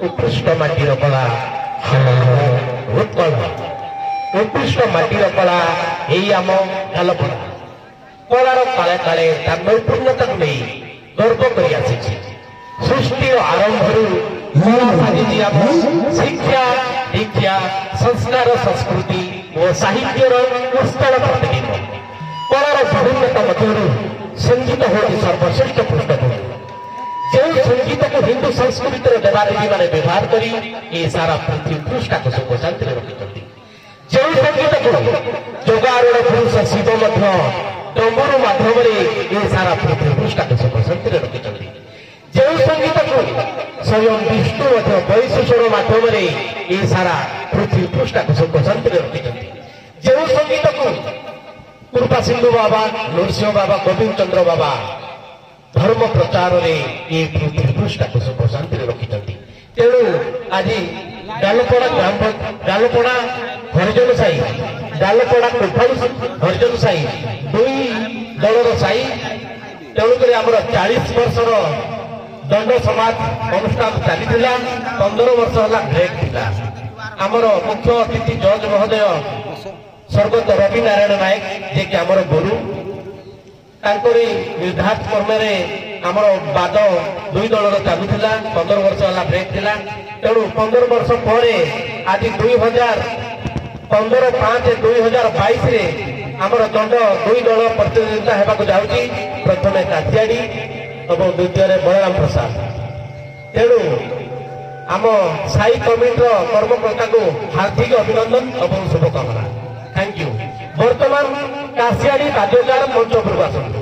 उत्कृष्ट माटीर कला उत्कल उत्कृष्ट माटीर कला यही आम ढालपड़ा कलार काले काले नैपुण्यता को नहीं गर्व कर सृष्टि आरंभ शिक्षा दीक्षा संस्कार संस्कृति और साहित्यर उत्स्थल प्रतिबिंब कलार विभिन्नता मध्य संगीत हूँ सर्वश्रेष्ठ पृष्ठभूमि जो संगीत को हिंदू संस्कृति देवादेवी मैंने व्यवहार कर सारा पृथ्वी पृष्ठ सुख शांति रखिंट जो संगीत को जोगारूढ़ पुरुष शिव डम्बरू माध्यम सारा पृथ्वी पृष्ठ सुख शांति रखिंट जो संगीत को स्वयं विष्णु वैशिष्वर माध्यम सारा पृथ्वी पृष्ठ सुख शांति रखिंट जो संगीत को कृपा सिंधु बाबा नरसिंह बाबा गोविंद चंद्र बाबा धर्म प्रचार में पृथ्वी पृष्ठ को सुख शांति रखिंट तेणु आज डालपड़ा ग्राम डालपड़ा हरिजन साई डालपड़ा कोठारू हरिजन साई दुई दलर साई तेणुक आमर 40 वर्षर दंड समाज अनुष्ठान चली 15 वर्ष है ब्रेक था आमर मुख्य अतिथि जज महोदय स्वर्गत रवि नारायण नायक जे कि आमर गुरु निर्धारित कर्म आमर बाद दुई दलर चलुला 15 वर्ष है ब्रेक था तेणु 15 वर्ष पर आज 2015-5-2022 आमर दंड दुई दल प्रतियोगिता होगा जाऊँगी प्रथम कातियाड़ी और द्वितीय बलराम प्रसाद तेणु आम साई कमिटर कर्मकर्ता को हार्दिक अभिनंदन और शुभकामना थैंक यू। बर्तमान काशियाड़ी बाद्यकार मंच उपरକୁ ଆସନ୍ତୁ।